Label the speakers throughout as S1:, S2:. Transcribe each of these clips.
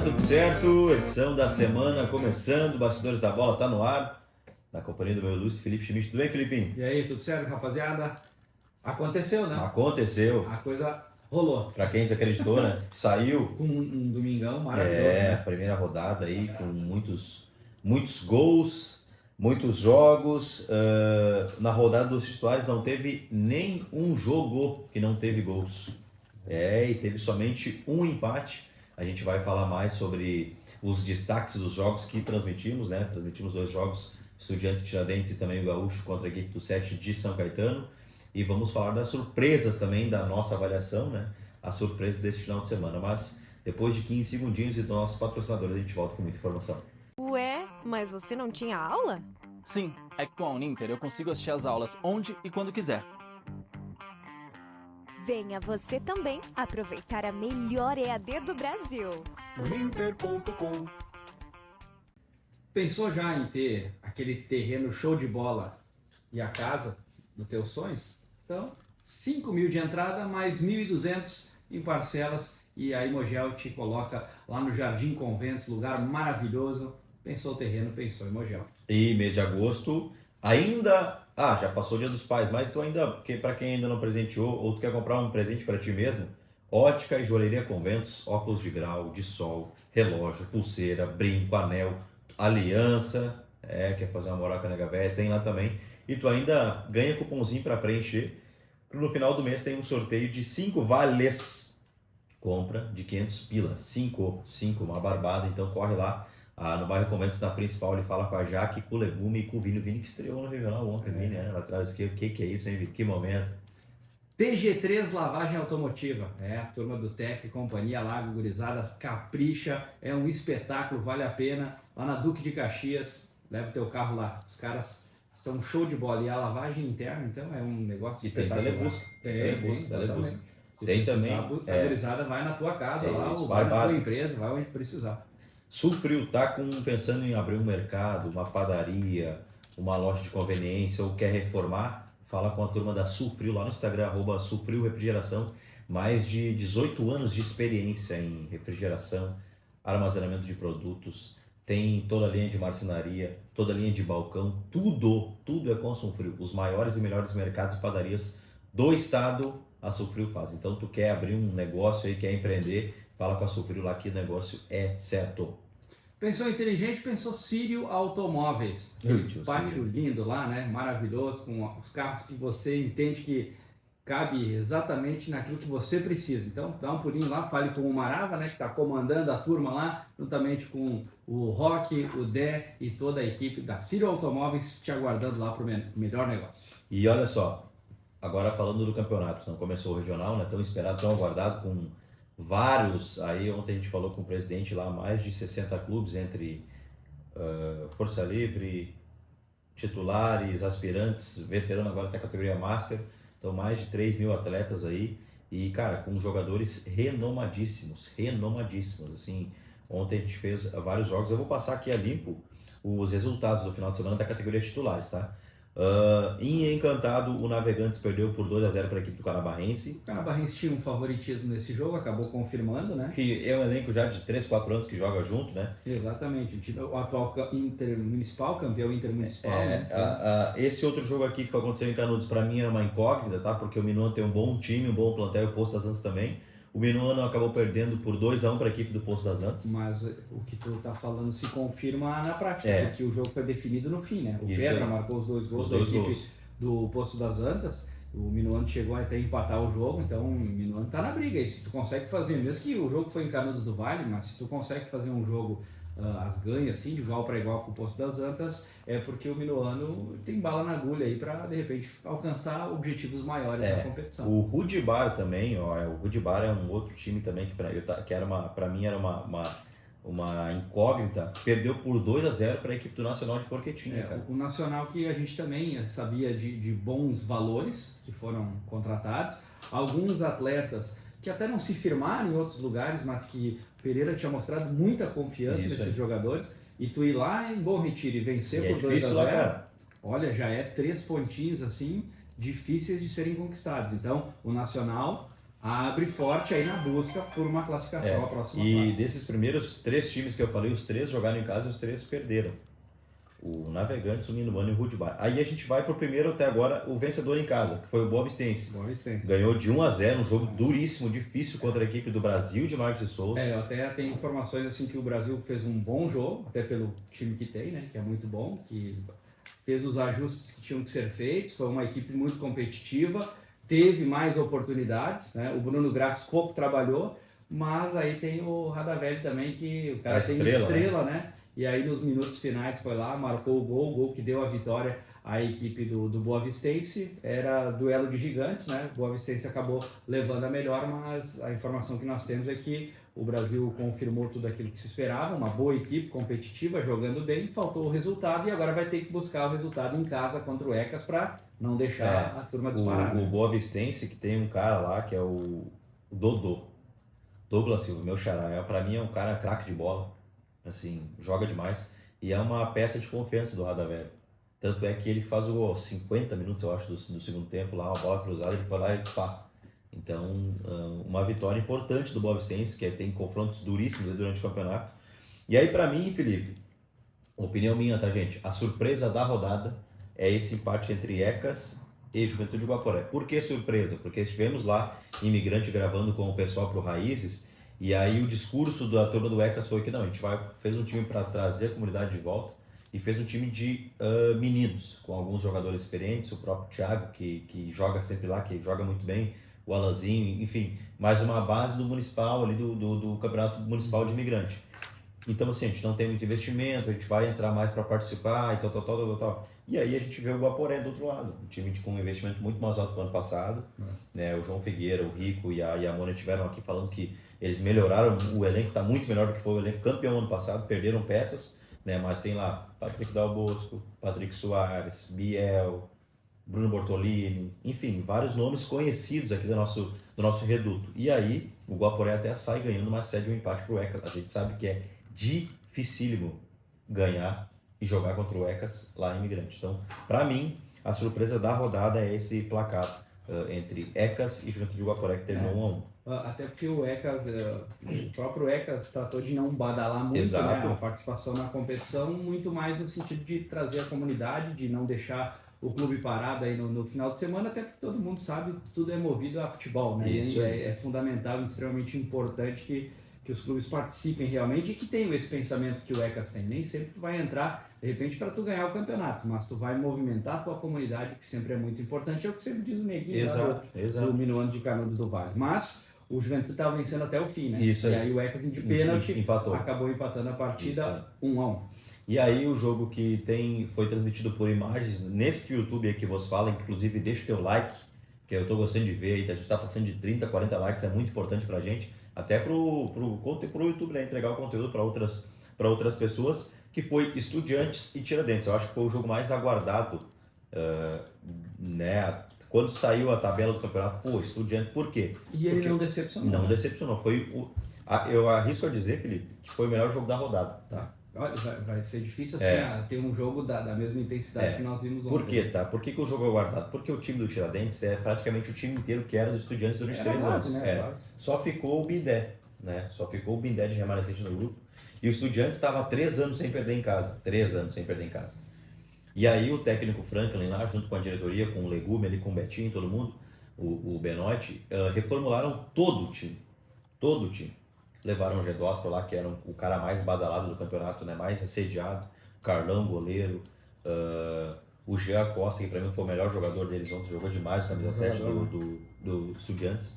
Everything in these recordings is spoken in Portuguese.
S1: tudo certo? Edição da semana começando, Bastidores da Bola tá no ar, na companhia do meu ilustre Felipe Schmidt. Tudo bem, Felipinho?
S2: E aí, tudo certo, rapaziada? Aconteceu, né?
S1: Aconteceu.
S2: A coisa rolou.
S1: Pra quem desacreditou, né? Saiu.
S2: Com um domingão maravilhoso,
S1: A
S2: né?
S1: primeira rodada aí com muitos gols, muitos jogos. Na rodada dos titulares não teve nem um jogo que não teve gols. E teve somente um empate. A gente vai falar mais sobre os destaques dos jogos que transmitimos, né? Transmitimos 2 jogos, Estudiantes Tiradentes e também o Gaúcho contra a equipe do 7 de São Caetano. E vamos falar das surpresas também da nossa avaliação, né? As surpresas desse final de semana. Mas depois de 15 segundinhos e dos nossos patrocinadores, a gente volta com muita informação.
S3: Ué, mas você não tinha aula?
S4: Sim, é que com a Uninter eu consigo assistir as aulas onde e quando quiser.
S3: Venha você também aproveitar a melhor EAD do Brasil.
S5: Uninter.com.
S2: Pensou já em ter aquele terreno show de bola e a casa dos teus sonhos? Então, 5 mil de entrada, mais 1.200 em parcelas e a Imogel te coloca lá no Jardim Conventos, lugar maravilhoso. Pensou o terreno, pensou Imogel.
S1: E mês de agosto ainda... já passou o Dia dos Pais, mas tu ainda, para quem ainda não presenteou ou tu quer comprar um presente para ti mesmo, Ótica e Joalheria Conventos, óculos de grau, de sol, relógio, pulseira, brinco, anel, aliança, quer fazer uma moral com a nega véia, tem lá também. E tu ainda ganha cupomzinho para preencher. No final do mês tem um sorteio de 5 vales, compra de 500 pila, 5, uma barbada, então corre lá. No bairro Conventos, na principal, ele fala com a Jaque, com o Legume e com o Vini. O Vini que estreou no regional ontem, Vini, né? Lá atrás, o que é isso, hein, Vini? Que momento.
S2: TG3 Lavagem Automotiva, a turma do Tec e companhia lá, gurizada, capricha, é um espetáculo, vale a pena. Lá na Duque de Caxias, leva o teu carro lá, os caras são show de bola. E a lavagem interna, então, é um negócio espetacular.
S1: Tem Telebusca. Tem também.
S2: A gurizada vai na tua casa lá, ou vai na tua empresa, vai onde precisar.
S1: Sulfrio tá pensando em abrir um mercado, uma padaria, uma loja de conveniência ou quer reformar, fala com a turma da Sulfrio lá no Instagram, @Sulfrio Refrigeração. Mais de 18 anos de experiência em refrigeração, armazenamento de produtos, tem toda a linha de marcenaria, toda a linha de balcão, tudo é com a Sulfrio. Os maiores e melhores mercados e padarias do estado, a Sulfrio faz. Então tu quer abrir um negócio aí, quer empreender, fala com a Sulfrio lá que o negócio é certo.
S2: Pensou inteligente, pensou Sírio Automóveis. Pátio lindo lá, né? Maravilhoso, com os carros que você entende que cabe exatamente naquilo que você precisa. Então, dá um pulinho lá, fale com o Marava, né? Que está comandando a turma lá, juntamente com o Rock, o Dé e toda a equipe da Sírio Automóveis te aguardando lá para o melhor negócio.
S1: E olha só, agora falando do campeonato, não começou o regional, né? Tão esperado, tão aguardado, com vários, aí ontem a gente falou com o presidente lá, mais de 60 clubes entre Força Livre, titulares, aspirantes, veterano, agora até categoria Master, então mais de 3 mil atletas aí, e cara, com jogadores renomadíssimos, assim, ontem a gente fez vários jogos, eu vou passar aqui a limpo os resultados do final de semana da categoria titulares, tá? Em Encantado, o Navegantes perdeu por 2-0 para a equipe do Canabarrense.
S2: O Canabarrense tinha um favoritismo nesse jogo, acabou confirmando, né?
S1: Que é um elenco já de 3, 4 anos que joga junto, né?
S2: Exatamente, o atual intermunicipal, campeão intermunicipal. Né?
S1: Esse outro jogo aqui que aconteceu em Canudos, para mim é uma incógnita, tá? Porque o Minuano tem um bom time, um bom plantel, o Poço das Antas também. O Minuano acabou perdendo por 2-1 para a equipe do Poço das Antas.
S2: Mas o que tu tá falando se confirma na prática, porque o jogo foi definido no fim, né? O Pedra marcou os 2 gols da equipe do Poço das Antas. O Minuano chegou até empatar o jogo, então o Minuano tá na briga. E se tu consegue fazer, mesmo que o jogo foi em Canudos do Vale, mas se tu consegue fazer um jogo as ganhas, assim, de igual para igual com o Poço das Antas, é porque o Minuano tem bala na agulha aí para, de repente, alcançar objetivos maiores na competição.
S1: O Rudibar também, o Rudibar é um outro time também que para mim era uma incógnita, perdeu por 2-0 para a equipe do Nacional de Forquetinha, cara.
S2: O Nacional que a gente também sabia de bons valores que foram contratados, alguns atletas que até não se firmaram em outros lugares, mas que Pereira tinha mostrado muita confiança nesses jogadores, e tu ir lá em Bom Retiro e vencer por 2-0, olha, já é 3 pontinhos assim, difíceis de serem conquistados. Então, o Nacional abre forte aí na busca por uma classificação à próxima
S1: e
S2: fase.
S1: desses primeiros 3 times que eu falei, os 3 jogaram em casa e os 3 perderam. O Navegantes, o Minuano e o Rudbar. Aí a gente vai pro primeiro até agora, o vencedor em casa, que foi o Boa Vistense. Ganhou de 1-0, um jogo duríssimo, difícil contra a equipe do Brasil de Marcos de Souza.
S2: Eu até tenho informações assim que o Brasil fez um bom jogo, até pelo time que tem, né, que é muito bom, que fez os ajustes que tinham que ser feitos, foi uma equipe muito competitiva, teve mais oportunidades, né? O Bruno Graça pouco trabalhou, mas aí tem o Radavelli também, que o cara tem estrela, né? E aí nos minutos finais foi lá, marcou o gol que deu a vitória à equipe do Boa Vistense. Era duelo de gigantes, né? O Boa Vistense acabou levando a melhor, mas a informação que nós temos é que o Brasil confirmou tudo aquilo que se esperava, uma boa equipe competitiva, jogando bem, faltou o resultado e agora vai ter que buscar o resultado em casa contra o ECAS para não deixar a turma disparar.
S1: O Boa Vistense, que tem um cara lá que é o Dodô, Douglas Silva, meu xará, para mim é um cara craque de bola. Assim, joga demais e é uma peça de confiança do Radavelli. Tanto é que ele faz o gol aos 50 minutos, eu acho, do segundo tempo, lá, uma bola cruzada, ele foi lá e pá. Então, uma vitória importante do Boa Vistense, que tem confrontos duríssimos durante o campeonato. E aí, pra mim, Felipe, opinião minha, tá, gente? A surpresa da rodada é esse empate entre ECAS e Juventude Guaporé. Por que surpresa? Porque estivemos lá, Imigrante, gravando com o pessoal pro Raízes. E aí o discurso da turma do ECAS foi que não, a gente fez um time para trazer a comunidade de volta e fez um time de meninos, com alguns jogadores experientes, o próprio Thiago, que joga sempre lá, que joga muito bem, o Alanzinho, enfim, mais uma base do municipal ali, do Campeonato Municipal de Imigrante. Então assim, a gente não tem muito investimento, a gente vai entrar mais para participar e tal. E aí a gente vê o Guaporé do outro lado, um time com um investimento muito mais alto que o ano passado, né? O João Figueira, o Rico e a Mona estiveram aqui falando que eles melhoraram, o elenco está muito melhor do que foi o elenco campeão ano passado, perderam peças, né? Mas tem lá Patrick Dal Bosco, Patrick Soares, Biel, Bruno Bortolini, enfim, vários nomes conhecidos aqui do nosso reduto. E aí o Guaporé até sai ganhando, mas cede um empate pro ECAS. A gente sabe que é dificílimo ganhar e jogar contra o ECAS lá em Imigrante. Então, para mim, a surpresa da rodada é esse placar entre ECAS e Juventude de Guaporé, que terminou 1-1.
S2: Até porque o ECAS, o próprio ECAS tratou de não badalar muito, né, a participação na competição, muito mais no sentido de trazer a comunidade, de não deixar o clube parado aí no final de semana, até porque todo mundo sabe, tudo é movido a futebol, né? Isso é fundamental, extremamente importante que os clubes participem realmente e que tenham esses pensamentos que o ECAS tem. Nem sempre tu vai entrar, de repente, para tu ganhar o campeonato, mas tu vai movimentar a tua comunidade, que sempre é muito importante, é o que sempre diz o Neguinho do Minuano de Canudos do Vale. Mas o Juventude estava vencendo até o fim, né?
S1: Isso aí.
S2: E aí o ECAS de pênalti acabou empatando a partida 1-1.
S1: E aí o jogo que foi transmitido por imagens, nesse YouTube aí que você fala, inclusive deixa o teu like, que eu tô gostando de ver aí, a gente tá passando de 30, 40 likes, é muito importante pra gente, até pro YouTube, né, entregar o conteúdo para outras pessoas, que foi Estudiantes e Tiradentes. Eu acho que foi o jogo mais aguardado, né, quando saiu a tabela do campeonato, Estudiantes, por quê?
S2: E ele não decepcionou.
S1: Não decepcionou, eu arrisco a dizer, Felipe, que foi o melhor jogo da rodada, tá?
S2: Olha, vai ser difícil assim, ter um jogo da mesma intensidade que nós vimos ontem.
S1: Por quê, tá? Por que o jogo é guardado? Porque o time do Tiradentes é praticamente o time inteiro que era do Estudiantes durante 3 anos.
S2: Né?
S1: Só ficou o Bindé, né? Só ficou o Bindé de remanescente no grupo. E o Estudiantes estava há 3 anos sem perder em casa. 3 anos sem perder em casa. E aí o técnico Franklin lá, junto com a diretoria, com o Legume ali, com o Betinho, todo mundo, o Benoit, reformularam todo o time. Todo o time. Levaram o Gedóspio lá, que era o cara mais badalado do campeonato, né? Mais assediado. O Carlão, goleiro. O Jean Costa, que pra mim foi o melhor jogador deles ontem, jogou demais, camisa 7 do Estudiantes.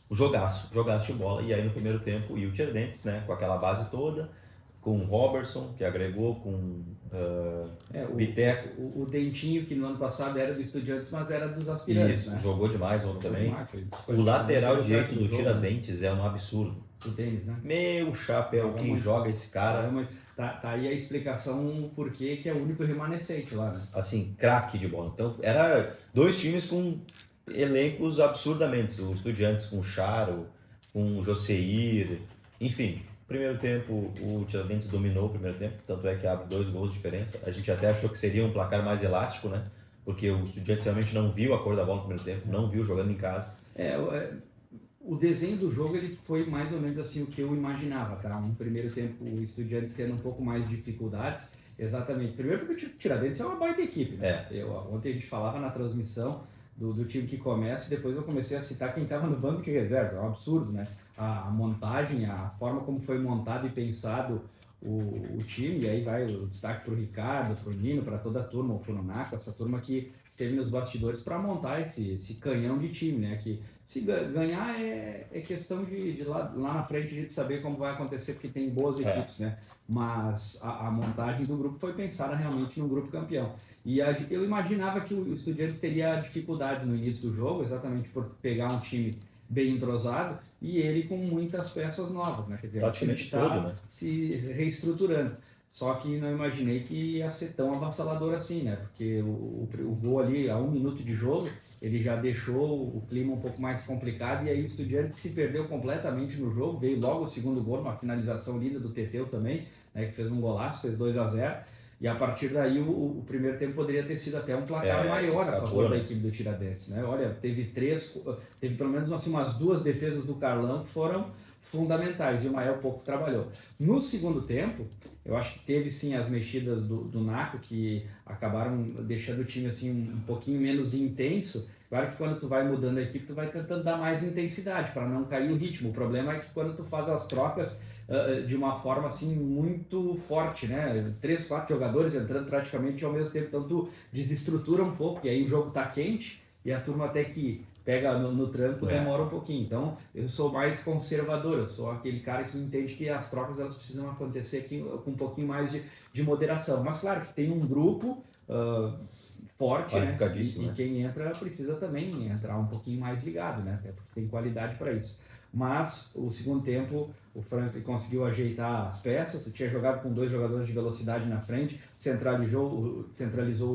S1: O jogaço de bola. E aí no primeiro tempo, e o Tiradentes, né? Com aquela base toda, com o Robertson, que agregou, com o Biteco.
S2: O Dentinho, que no ano passado era do Estudiantes, mas era dos aspirantes.
S1: Isso,
S2: né?
S1: Jogou demais ontem também. O lateral direito do Tiradentes é um absurdo.
S2: O Denis, né?
S1: Meu chapéu, quem joga esse cara.
S2: Tá aí a explicação por que é o único remanescente lá, né?
S1: Assim, craque de bola. Então, era 2 times com elencos absurdamente. O Estudiantes com o Charo, com o Joseir, enfim. Primeiro tempo, o Tiradentes dominou o primeiro tempo, tanto é que abre 2 gols de diferença. A gente até achou que seria um placar mais elástico, né? Porque o Estudiantes realmente não viu a cor da bola no primeiro tempo, não viu jogando em casa.
S2: o desenho do jogo ele foi mais ou menos assim o que eu imaginava, tá? Um primeiro tempo o Estudiantes tendo um pouco mais de dificuldades, exatamente. Primeiro porque o Tiradentes é uma baita equipe, né? Ontem a gente falava na transmissão do time que começa e depois eu comecei a citar quem estava no banco de reserva, é um absurdo, né? A montagem, a forma como foi montado e pensado o time, e aí vai o destaque para o Ricardo, para o Nino, para toda a turma, o Punonaco, essa turma que esteve nos bastidores para montar esse canhão de time, né? Que se ganhar é questão de lá na frente a gente saber como vai acontecer, porque tem boas equipes, né? Mas a montagem do grupo foi pensada realmente num grupo campeão. E eu imaginava que o Estudiantes teria dificuldades no início do jogo, exatamente por pegar um time bem entrosado e ele com muitas peças novas, né? Quer dizer, o time está se reestruturando. Só que não imaginei que ia ser tão avassalador assim, né? Porque o gol ali, a 1 minuto de jogo, ele já deixou o clima um pouco mais complicado e aí o Estudiantes se perdeu completamente no jogo. Veio logo o segundo gol, uma finalização linda do Teteu também, né? Que fez um golaço, fez 2-0. E a partir daí o primeiro tempo poderia ter sido até um placar maior a favor da equipe do Tiradentes, né? Olha, teve pelo menos assim, umas 2 defesas do Carlão que foram fundamentais e o Mael pouco trabalhou. No segundo tempo, eu acho que teve sim as mexidas do Naco que acabaram deixando o time assim um pouquinho menos intenso. Claro que quando tu vai mudando a equipe, tu vai tentando dar mais intensidade para não cair o ritmo. O problema é que quando tu faz as trocas de uma forma assim muito forte, né? 3, 4 jogadores entrando praticamente ao mesmo tempo, então tu desestrutura um pouco e aí o jogo tá quente e a turma até que pega no tranco demora um pouquinho. Então eu sou mais conservador, eu sou aquele cara que entende que as trocas elas precisam acontecer aqui com um pouquinho mais de moderação. Mas claro que tem um grupo forte, né? E quem entra precisa também entrar um pouquinho mais ligado, né? Até porque tem qualidade para isso. Mas o segundo tempo o Franklin conseguiu ajeitar as peças, tinha jogado com 2 jogadores de velocidade na frente, centralizou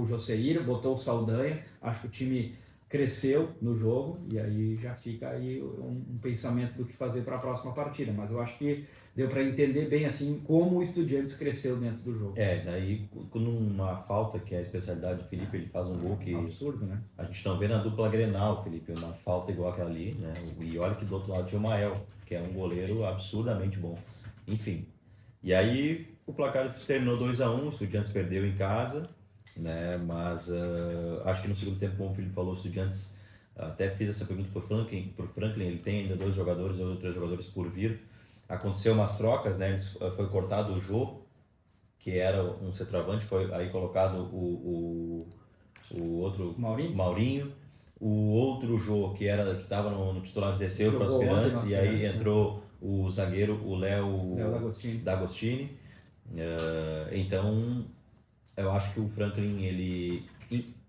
S2: o Joseir, botou o Saldanha, acho que o time cresceu no jogo e aí já fica aí um pensamento do que fazer para a próxima partida, mas eu acho que deu para entender bem assim como o Estudiantes cresceu dentro do jogo.
S1: Daí numa falta que é a especialidade do Felipe, ele faz um gol que
S2: absurdo, né?
S1: A gente não vê na dupla Grenal, Felipe, uma falta igual aquela ali, né? E olha que do outro lado tinha o Mael, que é um goleiro absurdamente bom. Enfim, e aí o placar terminou 2-1, o Estudiantes perdeu em casa, né? Mas acho que no segundo tempo, como o Felipe falou, o Estudiantes, até fiz essa pergunta pro Franklin, ele tem ainda 2 ou 3 jogadores por vir. Aconteceu umas trocas, né? Foi cortado o Jô, que era um centroavante, foi aí colocado o outro Maurinho. O outro Jô, que estava no titular, desceu para os aspirantes, e aí entrou o zagueiro, o Léo D'Agostini. Então, eu acho que o Franklin, ele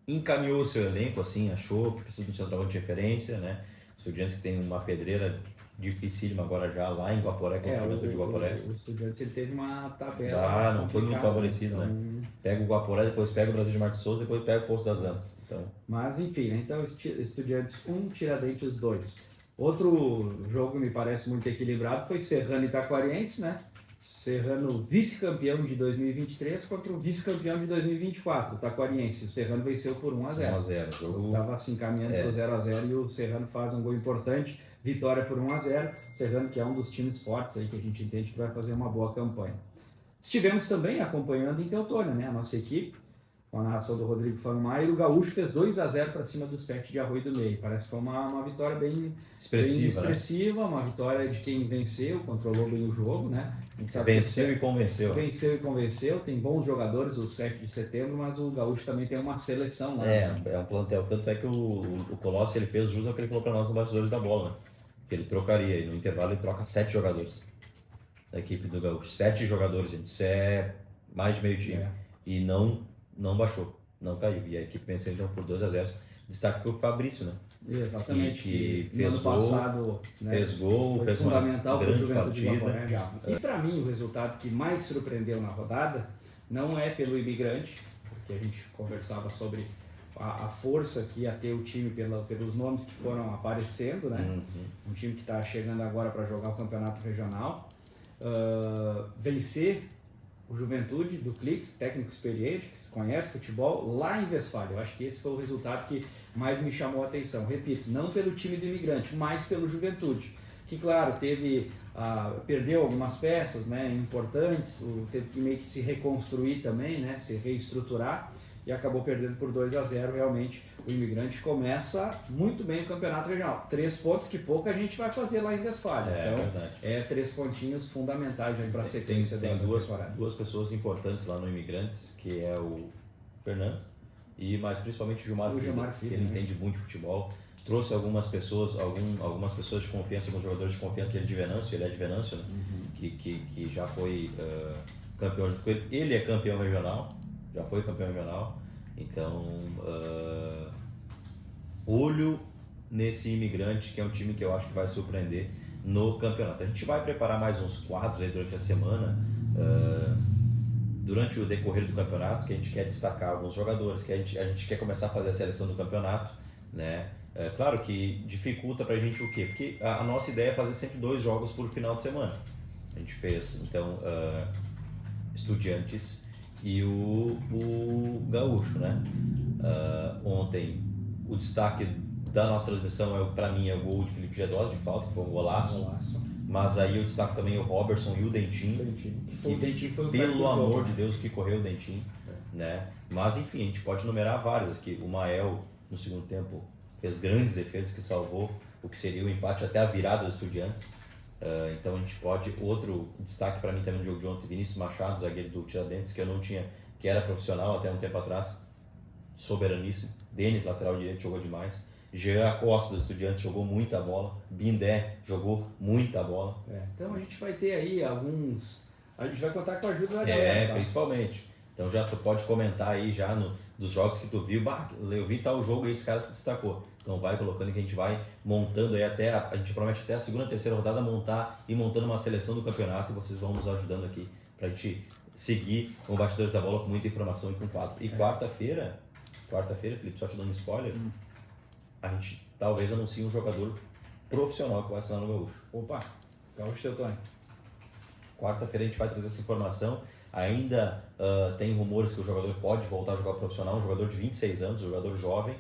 S1: encaminhou o seu elenco, assim, achou que precisa de um centroavante de referência, né? O Estudiantes que tem uma pedreira dificílima agora já lá em Guaporé, com o Juventude de Guaporé.
S2: O Estudiantes ele teve uma tabela
S1: não foi muito favorecido,
S2: então,
S1: né? Pega o Guaporé, depois pega o Brasil de Martins Souza, depois pega o Poço das Antas. Então...
S2: Mas enfim, né? Então Estudiantes 1, Tiradentes 2. Outro jogo me parece muito equilibrado foi Serrano e Taquariense, né? Serrano vice-campeão de 2023 contra o vice-campeão de 2024, o Taquariense. O Serrano venceu por 1-0.
S1: 1-0. Jogo...
S2: Estava assim caminhando para o 0-0 e o Serrano faz um gol importante. Vitória por 1-0. Serrano que é um dos times fortes aí que a gente entende que vai fazer uma boa campanha. Estivemos também acompanhando em Teutônia, né? A nossa equipe, com a narração do Rodrigo Fanumai, o Gaúcho fez 2-0 para cima do 7 de Arroio do Meio. Parece que foi uma vitória bem expressiva, né? Uma vitória de quem venceu, controlou bem o jogo, né?
S1: Venceu e convenceu.
S2: Venceu e convenceu, tem bons jogadores, o 7 de setembro, mas o Gaúcho também tem uma seleção lá.
S1: É um plantel, tanto é que o Colossi ele fez jus ao que ele falou para nós no Bastidores da Bola, né? Que ele trocaria, e no intervalo ele troca 7 jogadores da equipe do Gaúcho. 7 jogadores, gente, isso é mais de meio time. E não baixou, não caiu. E a equipe venceu então por 2-0. Destaque para o Fabrício, né?
S2: Exatamente.
S1: Que
S2: fez
S1: no
S2: gol,
S1: ano passado, né, fez gol, fez
S2: fundamental
S1: uma grande partida.
S2: E para mim o resultado que mais surpreendeu na rodada não é pelo Imigrante, porque a gente conversava sobre a força que ia ter o time pelos nomes que foram aparecendo, né? Um time que está chegando agora para jogar o campeonato regional. Vencer o Juventude do Cliques, técnico experiente, que conhece futebol, lá em Westfália. Eu acho que esse foi o resultado que mais me chamou a atenção. Repito, não pelo time do Imigrante, mas pelo Juventude. Que, claro, perdeu algumas peças, né, importantes, teve que meio que se reconstruir também, né, se reestruturar, e acabou perdendo por 2-0. Realmente o Imigrante começa muito bem o campeonato regional. 3 pontos que pouca gente vai fazer lá em Westfália. Então, 3 pontinhos fundamentais para a sequência da temporada.
S1: Duas pessoas importantes lá no Imigrantes, que é o Fernando e mais principalmente o Gilmar Filho, que ele entende muito de futebol. Trouxe algumas pessoas de confiança, alguns jogadores de confiança dele de Venâncio, ele é de Venâncio, né? Que já foi campeão junto com ele. Ele é campeão regional, já foi campeão regional, então olho nesse Imigrante, que é um time que eu acho que vai surpreender no campeonato. A gente vai preparar mais uns quadros aí durante a semana, durante o decorrer do campeonato, que a gente quer destacar alguns jogadores, que a gente quer começar a fazer a seleção do campeonato, né? Claro que dificulta pra gente o quê? Porque a nossa ideia é fazer sempre 2 jogos por final de semana. A gente fez, então, Estudiantes e o Gaúcho, né? Ontem, o destaque da nossa transmissão, para mim, é o gol de Felipe Gedós, de falta, que foi um golaço. Mas aí eu destaco também o Robertson e o Dentinho.
S2: O Dentinho foi o
S1: pelo amor de Deus, que correu o Dentinho, né? Mas enfim, a gente pode numerar vários aqui. O Mael, no segundo tempo, fez grandes defesas que salvou o que seria o empate até a virada dos Estudiantes. Então a gente pode... Outro destaque para mim também no jogo de ontem, Vinícius Machado, zagueiro do Tiradentes, que eu não tinha, que era profissional até um tempo atrás, soberaníssimo. Denis, lateral direito, jogou demais. Jean Costa dos Estudiantes jogou muita bola. Bindé jogou muita bola.
S2: Então a gente vai ter aí alguns... A gente vai contar com a ajuda da galera.
S1: Principalmente. Então já tu pode comentar aí já dos jogos que tu viu. Eu vi tal jogo e esse cara se destacou. Então vai colocando que a gente vai montando aí a gente promete até a segunda, terceira rodada montando uma seleção do campeonato, e vocês vão nos ajudando aqui pra gente seguir com o Bastidores da Bola com muita informação e com quadro. E quarta-feira, Felipe, só te dando um spoiler, a gente talvez anuncie um jogador profissional que vai assinar no Gaúcho.
S2: Opa, Gaúcho Teutônio.
S1: Quarta-feira a gente vai trazer essa informação. Ainda tem rumores que o jogador pode voltar a jogar profissional, um jogador de 26 anos, um jogador jovem,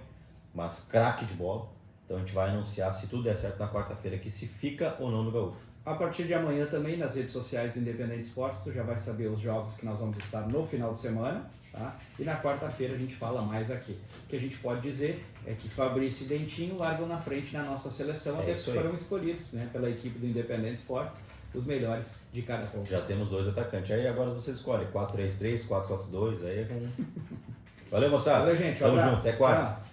S1: mas craque de bola. Então a gente vai anunciar, se tudo der certo, na quarta-feira, que se fica ou não no Gaúcho.
S2: A partir de amanhã também, nas redes sociais do Independente Esportes, tu já vai saber os jogos que nós vamos estar no final de semana, tá? E na quarta-feira a gente fala mais aqui. O que a gente pode dizer é que Fabrício e Dentinho largam na frente na nossa seleção, até que foram escolhidos, né, pela equipe do Independente Esportes, os melhores de cada ponto.
S1: Já temos 2 atacantes. Aí agora você escolhe 4-3-3, 4-4-2, aí é com... Valeu, moçada.
S2: Valeu, gente.
S1: Tamo junto, até quarta.